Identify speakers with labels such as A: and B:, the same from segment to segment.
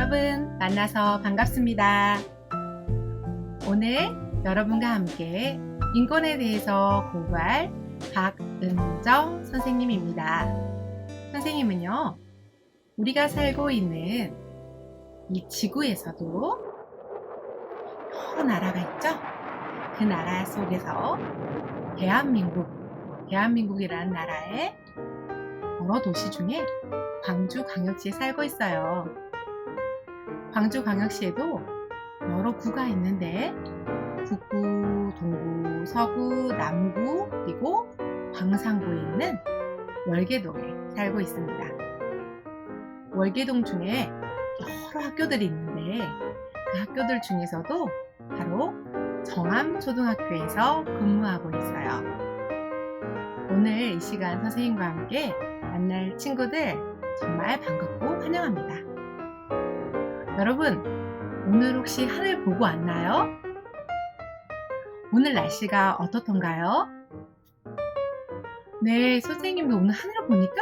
A: 여러분 만나서 반갑습니다. 오늘 여러분과 함께 인권에 대해서 공부할 박은정 선생님입니다. 선생님은요, 우리가 살고 있는 이 지구에서도 여러 나라가 있죠? 그 나라 속에서 대한민국이라는 나라의 여러 도시 중에 광주광역시에 살고 있어요. 광주광역시에도 여러 구가 있는데 북구, 동구, 서구, 남구, 그리고 광산구에 있는 월계동에 살고 있습니다. 월계동 중에 여러 학교들이 있는데 그 학교들 중에서도 바로 정암초등학교에서 근무하고 있어요. 오늘 이 시간 선생님과 함께 만날 친구들 정말 반갑고 환영합니다. 여러분, 오늘 혹시 하늘 보고 왔나요? 오늘 날씨가 어떻던가요? 네, 선생님도 오늘 하늘을 보니까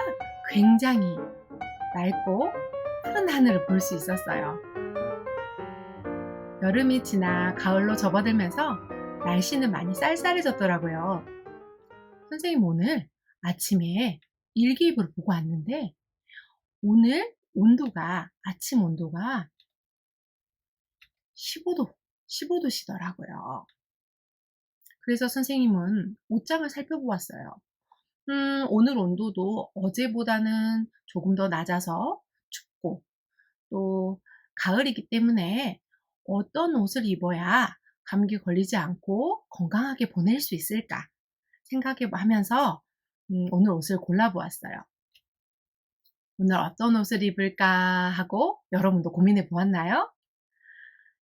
A: 굉장히 맑고 푸른 하늘을 볼 수 있었어요. 여름이 지나 가을로 접어들면서 날씨는 많이 쌀쌀해졌더라고요. 선생님 오늘 아침에 일기예보를 보고 왔는데 오늘 아침 온도가 15도시더라고요. 그래서 선생님은 옷장을 살펴보았어요. 오늘 온도도 어제보다는 조금 더 낮아서 춥고 또 가을이기 때문에 어떤 옷을 입어야 감기 걸리지 않고 건강하게 보낼 수 있을까 생각하면서 오늘 옷을 골라보았어요. 오늘 어떤 옷을 입을까 하고 여러분도 고민해 보았나요?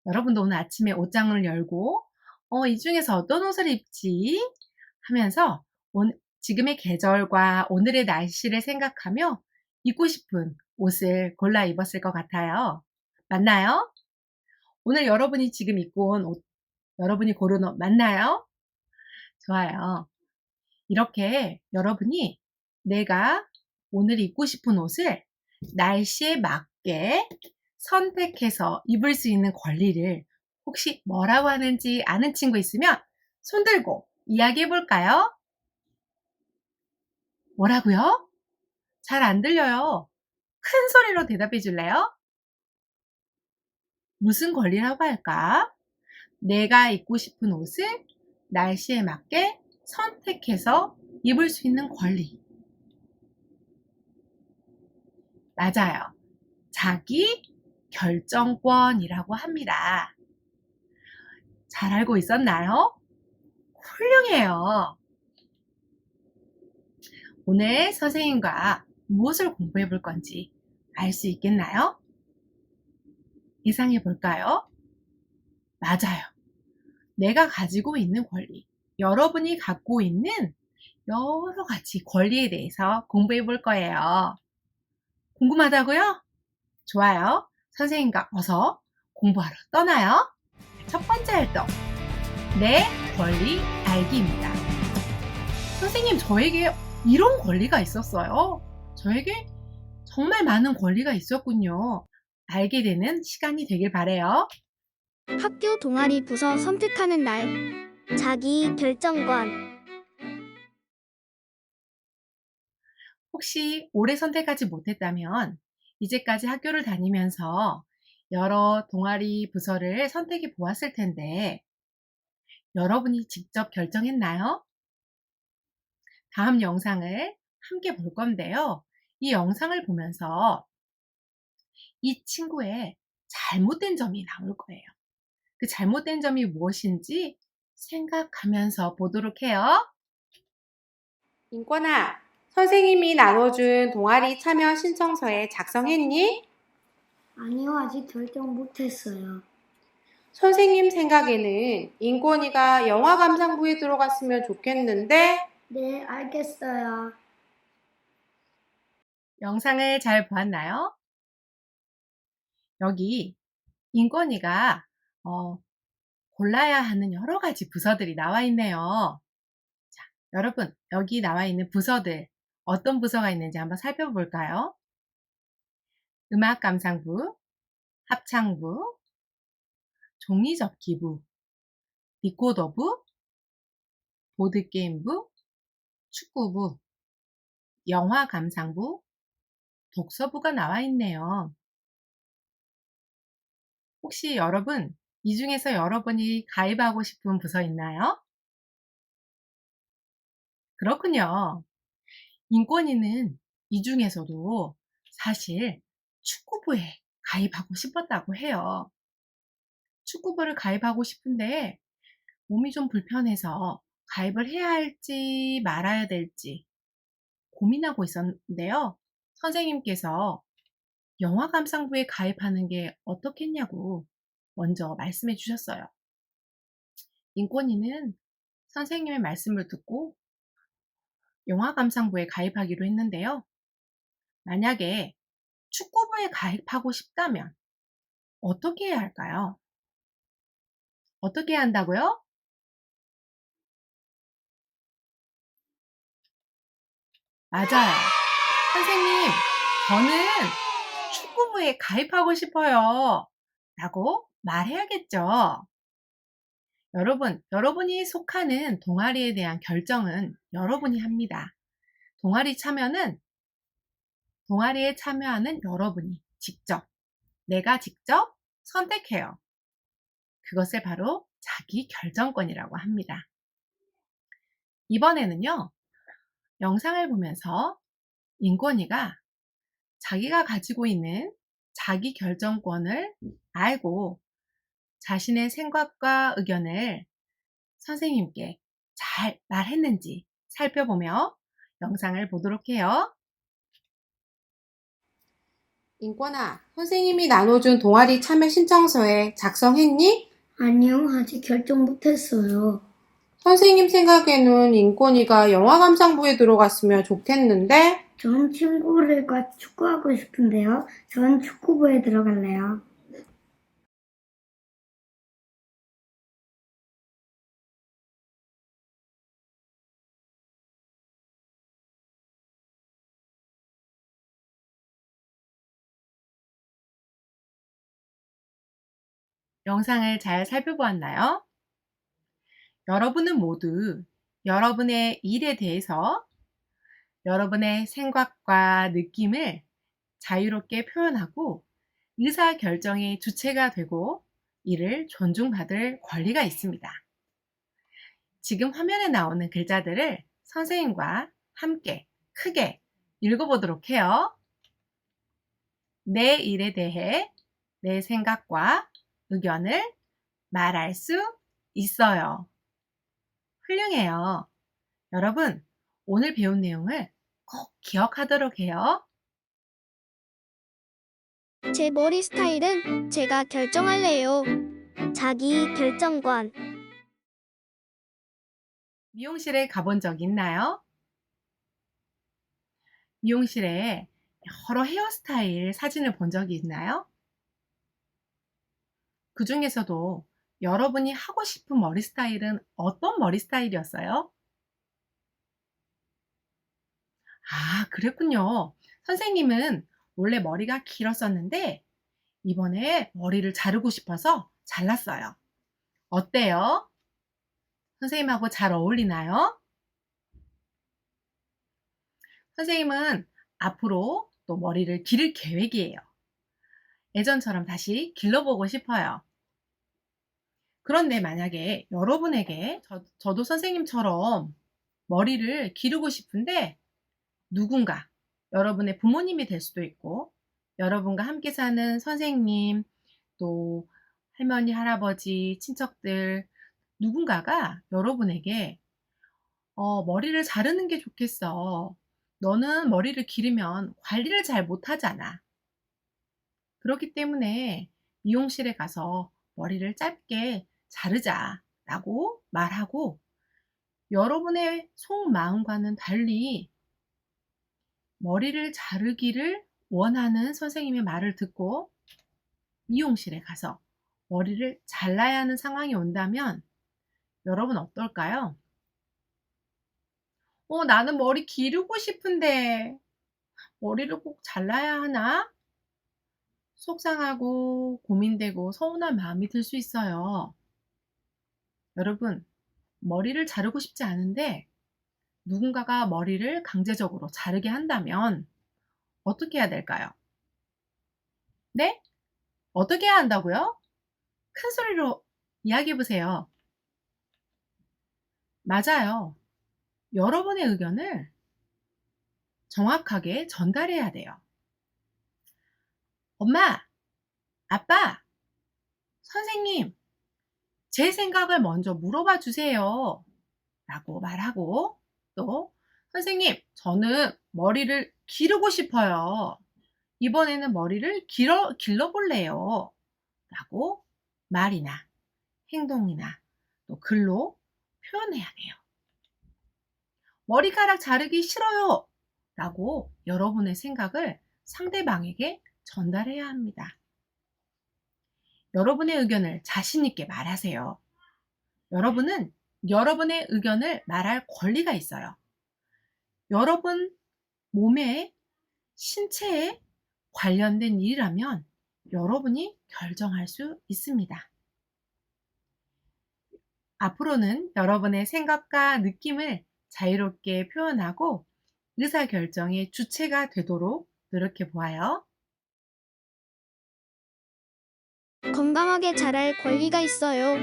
A: 여러분도 오늘 아침에 옷장을 열고 이 중에서 어떤 옷을 입지 하면서 지금의 계절과 오늘의 날씨를 생각하며 입고 싶은 옷을 골라 입었을 것 같아요. 맞나요? 오늘 여러분이 지금 입고 온 옷, 여러분이 고른 옷 맞나요? 좋아요. 이렇게 여러분이 내가 오늘 입고 싶은 옷을 날씨에 맞게 선택해서 입을 수 있는 권리를 혹시 뭐라고 하는지 아는 친구 있으면 손 들고 이야기해 볼까요? 뭐라고요? 잘 안 들려요. 큰 소리로 대답해 줄래요? 무슨 권리라고 할까? 내가 입고 싶은 옷을 날씨에 맞게 선택해서 입을 수 있는 권리. 맞아요. 자기 결정권이라고 합니다. 잘 알고 있었나요? 훌륭해요. 오늘 선생님과 무엇을 공부해 볼 건지 알 수 있겠나요? 예상해 볼까요? 맞아요. 내가 가지고 있는 권리, 여러분이 갖고 있는 여러 가지 권리에 대해서 공부해 볼 거예요. 궁금하다고요? 좋아요. 선생님과 어서 공부하러 떠나요. 첫 번째 활동, 내 권리 알기입니다. 선생님, 저에게 이런 권리가 있었어요. 저에게 정말 많은 권리가 있었군요. 알게 되는 시간이 되길 바래요.
B: 학교 동아리 부서 선택하는 날. 자기 결정권.
A: 혹시 오래 선택하지 못했다면 이제까지 학교를 다니면서 여러 동아리 부서를 선택해 보았을 텐데 여러분이 직접 결정했나요? 다음 영상을 함께 볼 건데요. 이 영상을 보면서 이 친구의 잘못된 점이 나올 거예요. 그 잘못된 점이 무엇인지 생각하면서 보도록 해요. 인권아, 선생님이 나눠준 동아리 참여 신청서에 작성했니?
C: 아니요, 아직 결정 못했어요.
A: 선생님 생각에는 인권이가 영화감상부에 들어갔으면 좋겠는데
C: 네, 알겠어요.
A: 영상을 잘 보았나요? 여기 인권이가 골라야 하는 여러 가지 부서들이 나와 있네요. 자, 여러분 여기 나와 있는 부서들 어떤 부서가 있는지 한번 살펴볼까요? 음악감상부, 합창부, 종이접기부, 리코더부, 보드게임부, 축구부, 영화감상부, 독서부가 나와 있네요. 혹시 여러분, 이 중에서 여러분이 가입하고 싶은 부서 있나요? 그렇군요. 인권위는 이 중에서도 사실 축구부에 가입하고 싶었다고 해요. 축구부를 가입하고 싶은데 몸이 좀 불편해서 가입을 해야 할지 말아야 될지 고민하고 있었는데요. 선생님께서 영화감상부에 가입하는 게 어떻겠냐고 먼저 말씀해 주셨어요. 인권위는 선생님의 말씀을 듣고 영화감상부에 가입하기로 했는데요. 만약에 축구부에 가입하고 싶다면 어떻게 해야 할까요? 어떻게 해야 한다고요? 맞아요. 선생님, 저는 축구부에 가입하고 싶어요. 라고 말해야겠죠. 여러분, 여러분이 속하는 동아리에 대한 결정은 여러분이 합니다. 동아리에 참여하는 여러분이 내가 직접 선택해요. 그것을 바로 자기 결정권이라고 합니다. 이번에는요, 영상을 보면서 인권위가 자기가 가지고 있는 자기 결정권을 알고 자신의 생각과 의견을 선생님께 잘 말했는지 살펴보며 영상을 보도록 해요. 인권아, 선생님이 나눠준 동아리 참여 신청서에 작성했니?
C: 아니요, 아직 결정 못했어요.
A: 선생님 생각에는 인권이가 영화감상부에 들어갔으면 좋겠는데?
C: 전 친구들과 축구하고 싶은데요. 전 축구부에 들어갈래요.
A: 영상을 잘 살펴보았나요? 여러분은 모두 여러분의 일에 대해서 여러분의 생각과 느낌을 자유롭게 표현하고 의사결정의 주체가 되고 이를 존중받을 권리가 있습니다. 지금 화면에 나오는 글자들을 선생님과 함께 크게 읽어보도록 해요. 내 일에 대해 내 생각과 의견을 말할 수 있어요. 훌륭해요. 여러분, 오늘 배운 내용을 꼭 기억하도록 해요.
B: 제 머리 스타일은 제가 결정할래요. 자기 결정권.
A: 미용실에 가본 적 있나요? 미용실에 여러 헤어스타일 사진을 본 적이 있나요? 그 중에서도 여러분이 하고 싶은 머리 스타일은 어떤 머리 스타일이었어요? 아, 그랬군요. 선생님은 원래 머리가 길었었는데 이번에 머리를 자르고 싶어서 잘랐어요. 어때요? 선생님하고 잘 어울리나요? 선생님은 앞으로 또 머리를 기를 계획이에요. 예전처럼 다시 길러보고 싶어요. 그런데 만약에 여러분에게 저도 선생님처럼 머리를 기르고 싶은데 누군가 여러분의 부모님이 될 수도 있고 여러분과 함께 사는 선생님 또 할머니, 할아버지, 친척들 누군가가 여러분에게 머리를 자르는 게 좋겠어. 너는 머리를 기르면 관리를 잘 못하잖아. 그렇기 때문에 미용실에 가서 머리를 짧게 자르자 라고 말하고 여러분의 속마음과는 달리 머리를 자르기를 원하는 선생님의 말을 듣고 미용실에 가서 머리를 잘라야 하는 상황이 온다면 여러분 어떨까요? 나는 머리 기르고 싶은데 머리를 꼭 잘라야 하나? 속상하고 고민되고 서운한 마음이 들 수 있어요. 여러분, 머리를 자르고 싶지 않은데 누군가가 머리를 강제적으로 자르게 한다면 어떻게 해야 될까요? 네? 어떻게 해야 한다고요? 큰 소리로 이야기해 보세요. 맞아요. 여러분의 의견을 정확하게 전달해야 돼요. 엄마, 아빠, 선생님, 제 생각을 먼저 물어봐 주세요. 라고 말하고, 또, 선생님, 저는 머리를 기르고 싶어요. 이번에는 머리를 길러볼래요. 라고 말이나 행동이나 또 글로 표현해야 돼요. 머리카락 자르기 싫어요. 라고 여러분의 생각을 상대방에게 전달해야 합니다. 여러분의 의견을 자신 있게 말하세요. 여러분은 여러분의 의견을 말할 권리가 있어요. 여러분 몸에, 신체에 관련된 일이라면 여러분이 결정할 수 있습니다. 앞으로는 여러분의 생각과 느낌을 자유롭게 표현하고 의사결정의 주체가 되도록 노력해 보아요.
B: 건강하게 자랄 권리가 있어요.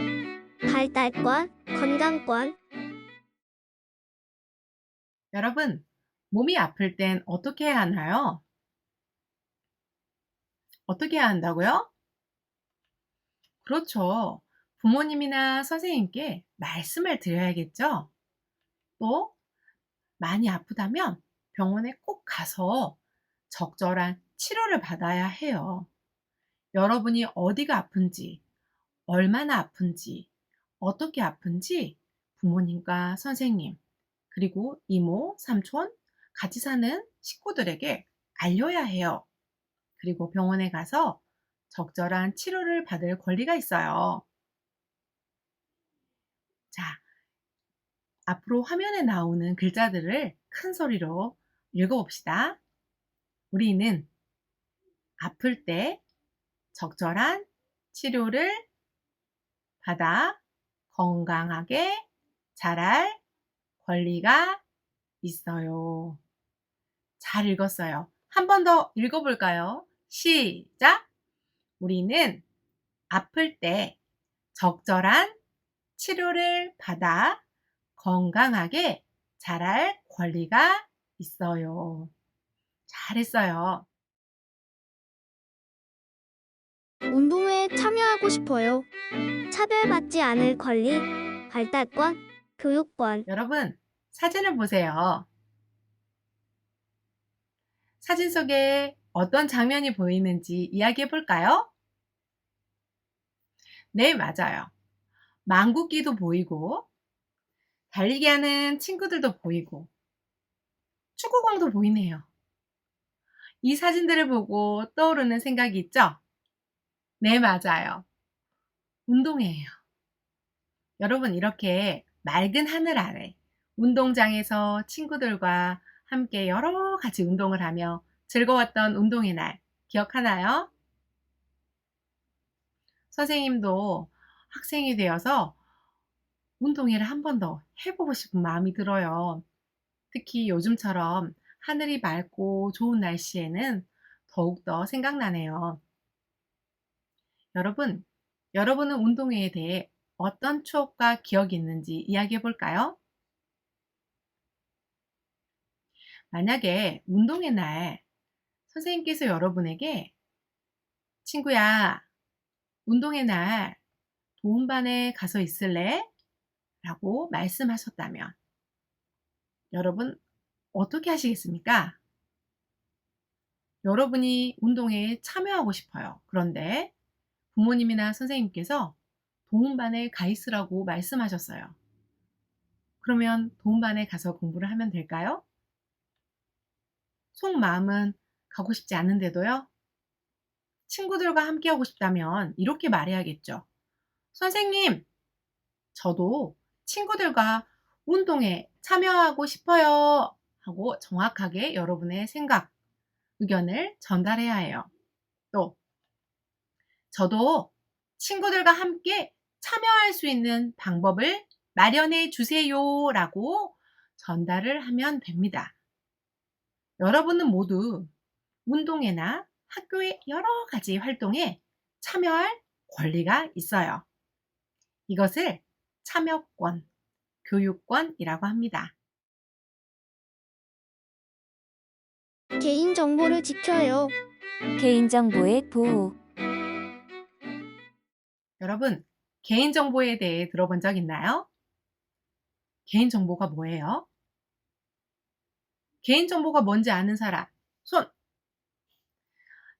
B: 발달권, 건강권.
A: 여러분, 몸이 아플 땐 어떻게 해야 하나요? 어떻게 해야 한다고요? 그렇죠. 부모님이나 선생님께 말씀을 드려야겠죠? 또 많이 아프다면 병원에 꼭 가서 적절한 치료를 받아야 해요. 여러분이 어디가 아픈지, 얼마나 아픈지, 어떻게 아픈지 부모님과 선생님, 그리고 이모, 삼촌, 같이 사는 식구들에게 알려야 해요. 그리고 병원에 가서 적절한 치료를 받을 권리가 있어요. 자, 앞으로 화면에 나오는 글자들을 큰 소리로 읽어봅시다. 우리는 아플 때 적절한 치료를 받아 건강하게 자랄 권리가 있어요. 잘 읽었어요. 한 번 더 읽어볼까요? 시작! 우리는 아플 때 적절한 치료를 받아 건강하게 자랄 권리가 있어요. 잘했어요.
B: 운동회에 참여하고 싶어요. 차별받지 않을 권리, 발달권, 교육권.
A: 여러분, 사진을 보세요. 사진 속에 어떤 장면이 보이는지 이야기해 볼까요? 네, 맞아요. 망국기도 보이고, 달리기 하는 친구들도 보이고, 축구공도 보이네요. 이 사진들을 보고 떠오르는 생각이 있죠? 네, 맞아요. 운동회예요. 여러분, 이렇게 맑은 하늘 아래 운동장에서 친구들과 함께 여러 가지 운동을 하며 즐거웠던 운동의 날 기억하나요? 선생님도 학생이 되어서 운동회를 한 번 더 해보고 싶은 마음이 들어요. 특히 요즘처럼 하늘이 맑고 좋은 날씨에는 더욱더 생각나네요. 여러분, 여러분은 운동회에 대해 어떤 추억과 기억이 있는지 이야기해 볼까요? 만약에 운동회 날 선생님께서 여러분에게 친구야, 운동회 날 도움반에 가서 있을래? 라고 말씀하셨다면 여러분 어떻게 하시겠습니까? 여러분이 운동회에 참여하고 싶어요. 그런데 부모님이나 선생님께서 도움반에 가 있으라고 말씀하셨어요. 그러면 도움반에 가서 공부를 하면 될까요? 속마음은 가고 싶지 않은데도요. 친구들과 함께 하고 싶다면 이렇게 말해야겠죠. 선생님, 저도 친구들과 운동에 참여하고 싶어요. 하고 정확하게 여러분의 생각, 의견을 전달해야 해요. 또 저도 친구들과 함께 참여할 수 있는 방법을 마련해 주세요 라고 전달을 하면 됩니다. 여러분은 모두 운동회나 학교의 여러 가지 활동에 참여할 권리가 있어요. 이것을 참여권, 교육권이라고 합니다.
B: 개인정보를 지켜요.
D: 개인정보의 보호.
A: 여러분, 개인정보에 대해 들어본 적 있나요? 개인정보가 뭐예요? 개인정보가 뭔지 아는 사람, 손!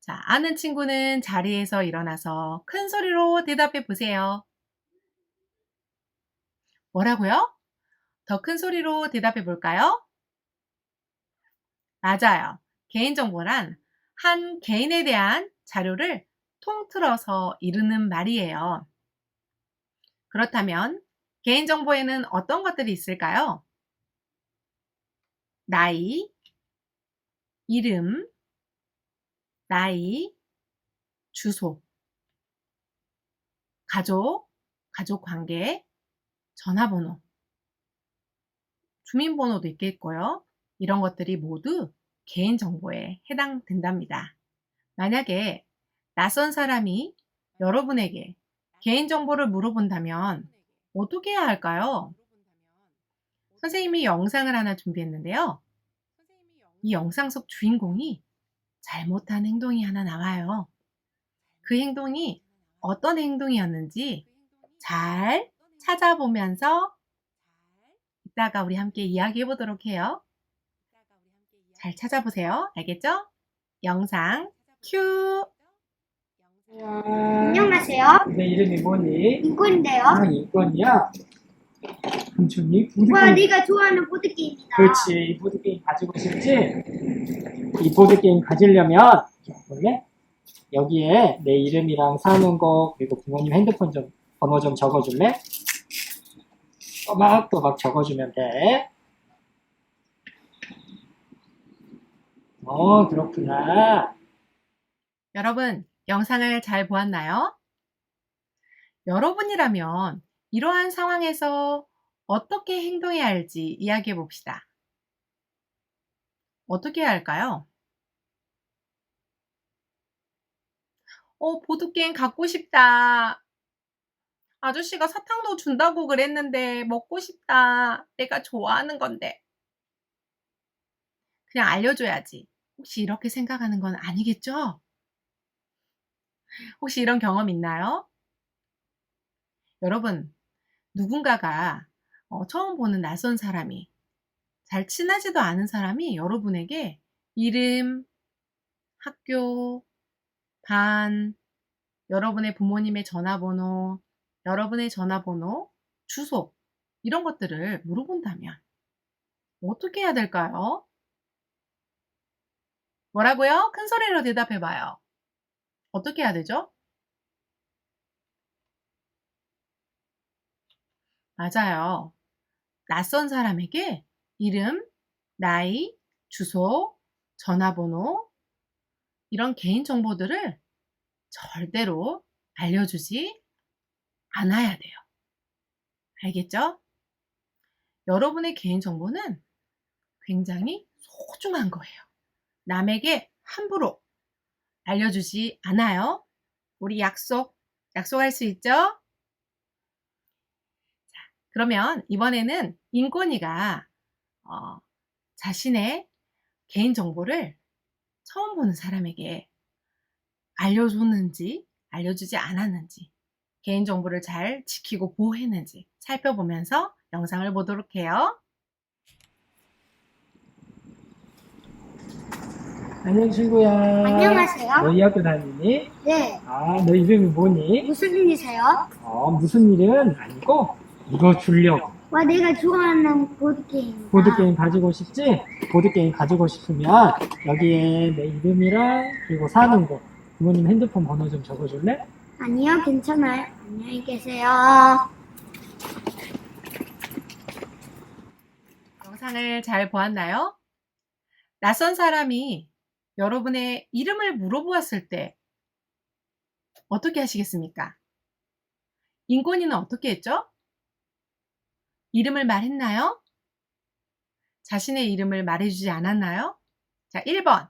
A: 자, 아는 친구는 자리에서 일어나서 큰 소리로 대답해 보세요. 뭐라고요? 더 큰 소리로 대답해 볼까요? 맞아요. 개인정보란 한 개인에 대한 자료를 통틀어서 이루는 말이에요. 그렇다면 개인정보에는 어떤 것들이 있을까요? 나이, 이름, 나이, 주소, 가족, 가족관계, 전화번호, 주민번호도 있겠고요. 이런 것들이 모두 개인정보에 해당된답니다. 만약에 낯선 사람이 여러분에게 개인정보를 물어본다면 어떻게 해야 할까요? 선생님이 영상을 하나 준비했는데요. 이 영상 속 주인공이 잘못한 행동이 하나 나와요. 그 행동이 어떤 행동이었는지 잘 찾아보면서 이따가 우리 함께 이야기해 보도록 해요. 잘 찾아보세요. 알겠죠? 영상 큐!
C: 안녕하세요.
E: 내 이름이 뭐니?
C: 인권인데요.
E: 아, 이건이야? 삼촌이
C: 와,
E: 보드게임.
C: 네가 좋아하는 보드게임이다.
E: 그렇지, 이 보드게임 가지고 싶지? 이 보드게임 가지려면, 원래 여기에 내 이름이랑 사는 거, 그리고 부모님 핸드폰 번호 좀 적어줄래? 또박또박 적어주면 돼. 그렇구나.
A: 여러분, 영상을 잘 보았나요? 여러분이라면 이러한 상황에서 어떻게 행동해야 할지 이야기해 봅시다. 어떻게 해야 할까요? 보드게임 갖고 싶다. 아저씨가 사탕도 준다고 그랬는데 먹고 싶다. 내가 좋아하는 건데. 그냥 알려줘야지. 혹시 이렇게 생각하는 건 아니겠죠? 혹시 이런 경험 있나요? 여러분, 누군가가 처음 보는 낯선 사람이, 잘 친하지도 않은 사람이 여러분에게 이름, 학교, 반, 여러분의 부모님의 전화번호, 여러분의 전화번호, 주소, 이런 것들을 물어본다면 어떻게 해야 될까요? 뭐라고요? 큰 소리로 대답해 봐요. 어떻게 해야 되죠? 맞아요. 낯선 사람에게 이름, 나이, 주소, 전화번호, 이런 개인 정보들을 절대로 알려주지 않아야 돼요. 알겠죠? 여러분의 개인 정보는 굉장히 소중한 거예요. 남에게 함부로 알려주지 않아요. 우리 약속할 수 있죠? 그러면 이번에는 인권이가 자신의 개인 정보를 처음 보는 사람에게 알려줬는지 알려주지 않았는지 개인 정보를 잘 지키고 보호했는지 살펴보면서 영상을 보도록 해요.
E: 안녕, 친구야.
C: 안녕하세요.
E: 너희 학교 다니니?
C: 네.
E: 아, 너 이름이 뭐니?
C: 무슨 일이세요?
E: 무슨 일은 아니고, 이거 주려고.
C: 와, 내가 좋아하는 보드게임이다.
E: 보드게임 가지고 싶지? 보드게임 가지고 싶으면 여기에 내 이름이랑 그리고 사는 곳, 부모님 핸드폰 번호 좀 적어줄래?
C: 아니요, 괜찮아요. 안녕히 계세요.
A: 영상을 잘 보았나요? 낯선 사람이 여러분의 이름을 물어보았을 때 어떻게 하시겠습니까? 인권위는 어떻게 했죠? 이름을 말했나요? 자신의 이름을 말해주지 않았나요? 자, 1번.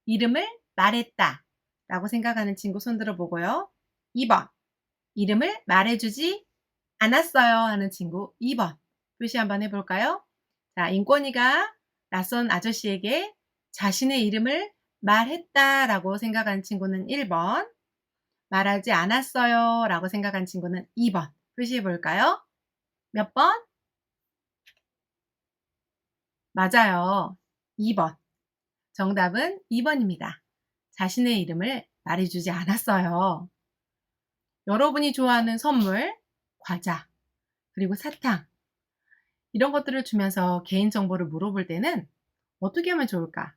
A: 이름을 말했다 라고 생각하는 친구 손 들어보고요. 2번. 이름을 말해주지 않았어요 하는 친구 2번. 표시 한번 해볼까요? 자, 인권위가 낯선 아저씨에게 자신의 이름을 말했다 라고 생각한 친구는 1번. 말하지 않았어요 라고 생각한 친구는 2번. 표시해 볼까요? 몇 번? 맞아요. 2번. 정답은 2번입니다. 자신의 이름을 말해주지 않았어요. 여러분이 좋아하는 선물, 과자, 그리고 사탕, 이런 것들을 주면서 개인정보를 물어볼 때는 어떻게 하면 좋을까?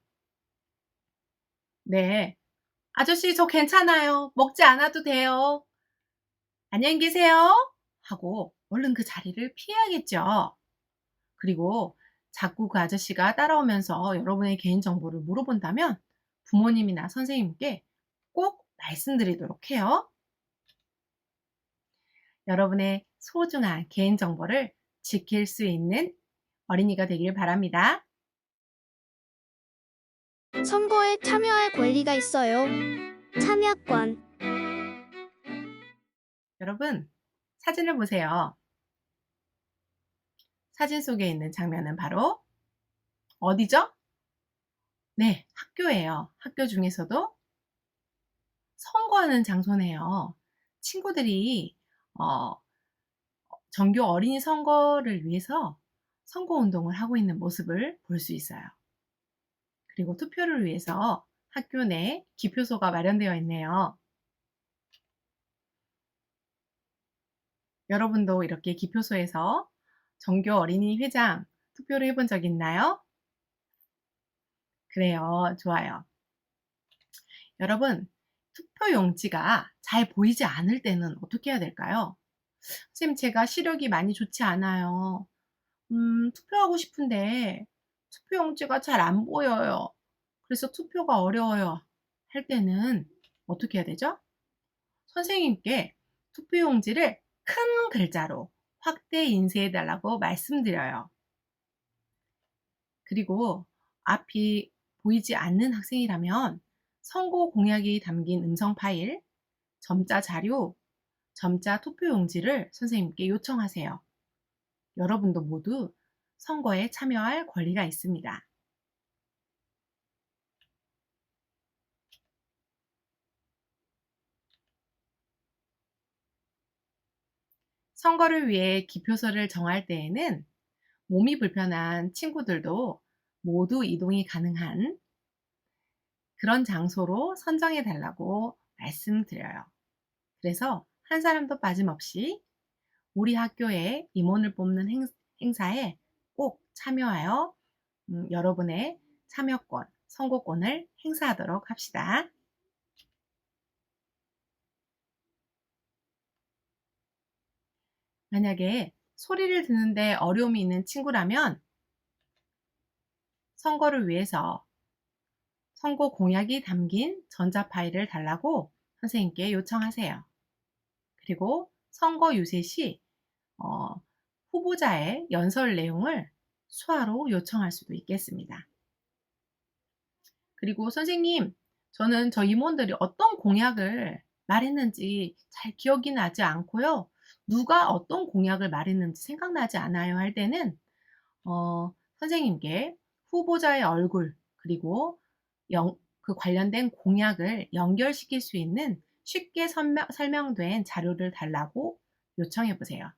A: 네. 아저씨, 저 괜찮아요. 먹지 않아도 돼요. 안녕히 계세요. 하고 얼른 그 자리를 피해야겠죠. 그리고 자꾸 그 아저씨가 따라오면서 여러분의 개인정보를 물어본다면 부모님이나 선생님께 꼭 말씀드리도록 해요. 여러분의 소중한 개인정보를 지킬 수 있는 어린이가 되길 바랍니다.
B: 선거에 참여할 권리가 있어요. 참여권.
A: 여러분, 사진을 보세요. 사진 속에 있는 장면은 바로 어디죠? 네, 학교예요. 학교 중에서도 선거하는 장소네요. 친구들이 정규 어린이 선거를 위해서 선거운동을 하고 있는 모습을 볼 수 있어요. 그리고 투표를 위해서 학교 내 기표소가 마련되어 있네요. 여러분도 이렇게 기표소에서 정규 어린이 회장 투표를 해본 적 있나요? 그래요. 좋아요. 여러분, 투표 용지가 잘 보이지 않을 때는 어떻게 해야 될까요? 선생님, 제가 시력이 많이 좋지 않아요. 투표하고 싶은데 투표 용지가 잘 안 보여요. 그래서 투표가 어려워요. 할 때는 어떻게 해야 되죠? 선생님께 투표 용지를 큰 글자로 확대 인쇄해 달라고 말씀드려요. 그리고 앞이 보이지 않는 학생이라면 선거 공약이 담긴 음성 파일, 점자 자료, 점자 투표 용지를 선생님께 요청하세요. 여러분도 모두 선거에 참여할 권리가 있습니다. 선거를 위해 기표소를 정할 때에는 몸이 불편한 친구들도 모두 이동이 가능한 그런 장소로 선정해 달라고 말씀드려요. 그래서 한 사람도 빠짐없이 우리 학교의 임원을 뽑는 행사에 꼭 참여하여 여러분의 참여권, 선거권을 행사하도록 합시다. 만약에 소리를 듣는데 어려움이 있는 친구라면 선거를 위해서 선거 공약이 담긴 전자 파일을 달라고 선생님께 요청하세요. 그리고 선거 유세 시 후보자의 연설 내용을 수화로 요청할 수도 있겠습니다. 그리고 선생님, 저는 저 임원들이 어떤 공약을 말했는지 잘 기억이 나지 않고요. 누가 어떤 공약을 말했는지 생각나지 않아요 할 때는 선생님께 후보자의 얼굴 그리고 그 관련된 공약을 연결시킬 수 있는 쉽게 설명된 자료를 달라고 요청해 보세요.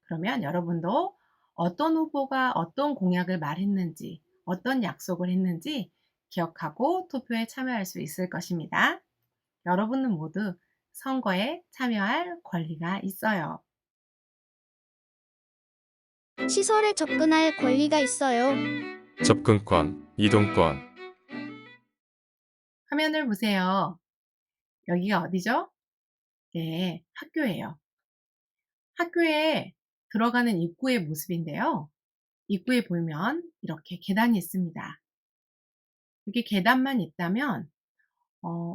A: 그러면 여러분도 어떤 후보가 어떤 공약을 말했는지, 어떤 약속을 했는지 기억하고 투표에 참여할 수 있을 것입니다. 여러분은 모두 선거에 참여할 권리가 있어요.
B: 시설에 접근할 권리가 있어요.
F: 접근권, 이동권,
A: 화면을 보세요. 여기가 어디죠? 네, 학교예요. 학교에 들어가는 입구의 모습인데요. 입구에 보면 이렇게 계단이 있습니다. 이렇게 계단만 있다면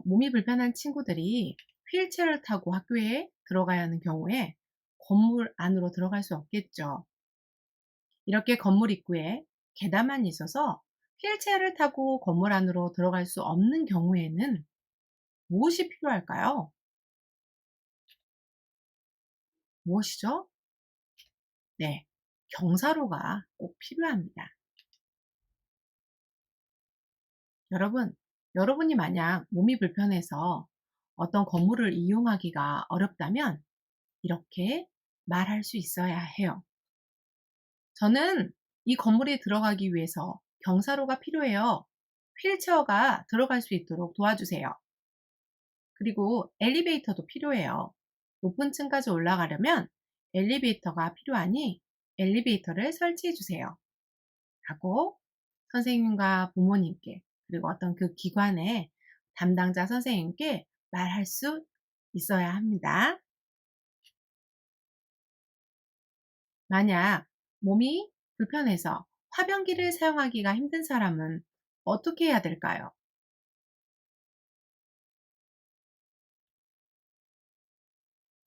A: 몸이 불편한 친구들이 휠체어를 타고 학교에 들어가야 하는 경우에 건물 안으로 들어갈 수 없겠죠. 이렇게 건물 입구에 계단만 있어서 휠체어를 타고 건물 안으로 들어갈 수 없는 경우에는 무엇이 필요할까요? 무엇이죠? 네, 경사로가 꼭 필요합니다. 여러분이 만약 몸이 불편해서 어떤 건물을 이용하기가 어렵다면 이렇게 말할 수 있어야 해요. 저는 이 건물에 들어가기 위해서 경사로가 필요해요. 휠체어가 들어갈 수 있도록 도와주세요. 그리고 엘리베이터도 필요해요. 높은 층까지 올라가려면 엘리베이터가 필요하니 엘리베이터를 설치해 주세요. 라고 선생님과 부모님께 그리고 어떤 그 기관의 담당자 선생님께 말할 수 있어야 합니다. 만약 몸이 불편해서 화변기를 사용하기가 힘든 사람은 어떻게 해야 될까요?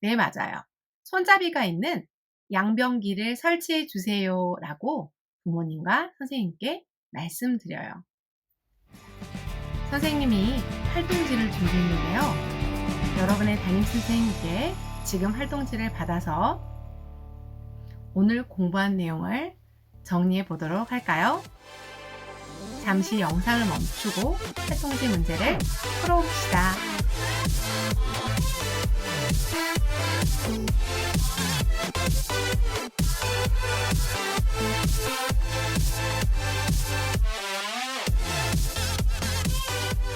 A: 네, 맞아요. 손잡이가 있는 양변기를 설치해 주세요 라고 부모님과 선생님께 말씀드려요. 선생님이 활동지를 준비했는데요. 여러분의 담임선생님께 지금 활동지를 받아서 오늘 공부한 내용을 정리해 보도록 할까요? 잠시 영상을 멈추고 활동지 문제를 풀어봅시다.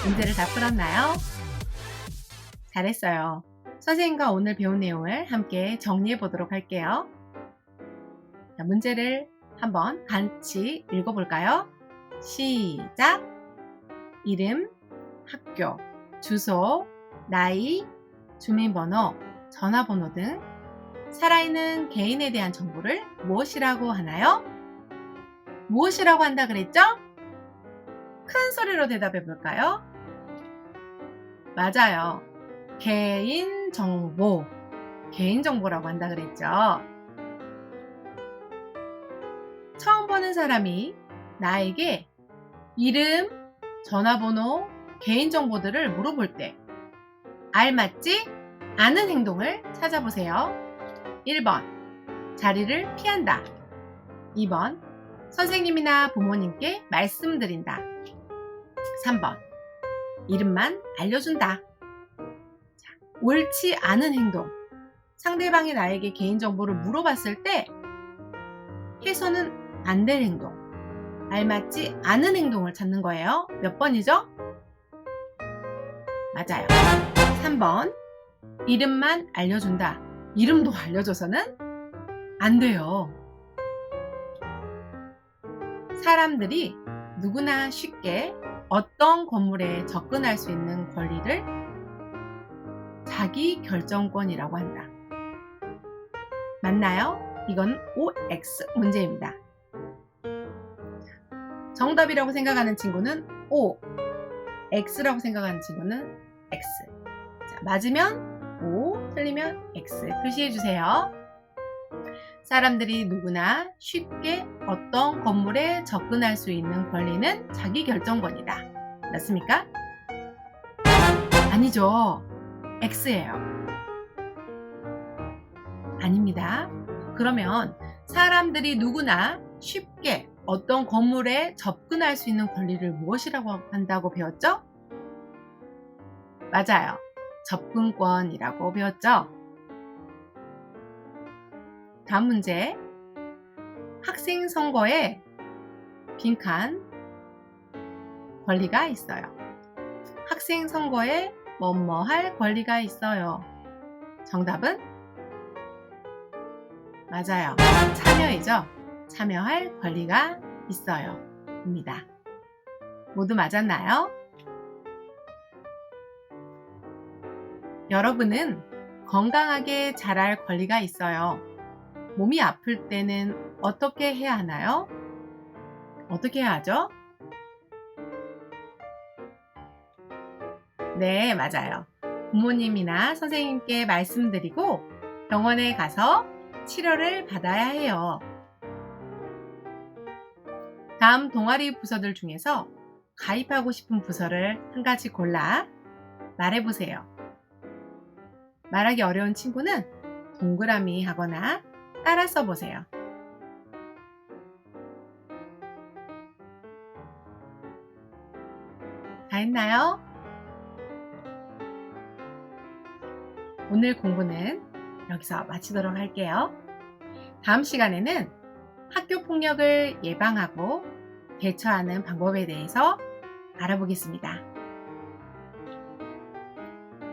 A: 문제를 다 풀었나요? 잘했어요. 선생님과 오늘 배운 내용을 함께 정리해 보도록 할게요. 자, 문제를 한번 같이 읽어볼까요? 시작! 이름, 학교, 주소, 나이, 주민번호, 전화번호 등 살아있는 개인에 대한 정보를 무엇이라고 하나요? 무엇이라고 한다 그랬죠? 큰 소리로 대답해 볼까요? 맞아요. 개인정보, 개인정보라고 한다 그랬죠. 처음 보는 사람이 나에게 이름, 전화번호, 개인정보들을 물어볼 때 알맞지 않은 행동을 찾아보세요. 1번, 자리를 피한다. 2번, 선생님이나 부모님께 말씀드린다. 3번, 이름만 알려준다. 자, 옳지 않은 행동. 상대방이 나에게 개인정보를 물어봤을 때 해서는 안 될 행동. 알맞지 않은 행동을 찾는 거예요. 몇 번이죠? 맞아요. 3번, 이름만 알려준다. 이름도 알려줘서는 안 돼요. 사람들이 누구나 쉽게 어떤 건물에 접근할 수 있는 권리를 자기 결정권이라고 한다. 맞나요? 이건 OX 문제입니다. 정답이라고 생각하는 친구는 O, X라고 생각하는 친구는 X. 자, 맞으면 O, 틀리면 X 표시해 주세요. 사람들이 누구나 쉽게 어떤 건물에 접근할 수 있는 권리는 자기 결정권이다. 맞습니까? 아니죠. X예요. 아닙니다. 그러면 사람들이 누구나 쉽게 어떤 건물에 접근할 수 있는 권리를 무엇이라고 한다고 배웠죠? 맞아요. 접근권이라고 배웠죠? 다음 문제. 학생 선거에 빈칸 권리가 있어요. 학생 선거에 뭐뭐 할 권리가 있어요. 정답은? 맞아요. 참여이죠. 참여할 권리가 있어요. 입니다. 모두 맞았나요? 여러분은 건강하게 자랄 권리가 있어요. 몸이 아플 때는 어떻게 해야 하나요? 어떻게 해야 하죠? 네, 맞아요. 부모님이나 선생님께 말씀드리고 병원에 가서 치료를 받아야 해요. 다음 동아리 부서들 중에서 가입하고 싶은 부서를 한 가지 골라 말해보세요. 말하기 어려운 친구는 동그라미 하거나 따라 써보세요. 다 했나요? 오늘 공부는 여기서 마치도록 할게요. 다음 시간에는 학교 폭력을 예방하고 대처하는 방법에 대해서 알아보겠습니다.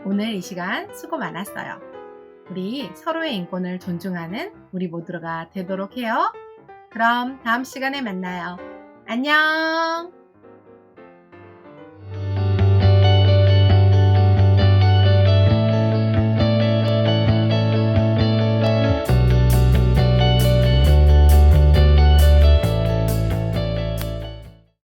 A: 오늘 이 시간 수고 많았어요. 우리 서로의 인권을 존중하는 우리 모두가 되도록 해요. 그럼 다음 시간에 만나요. 안녕!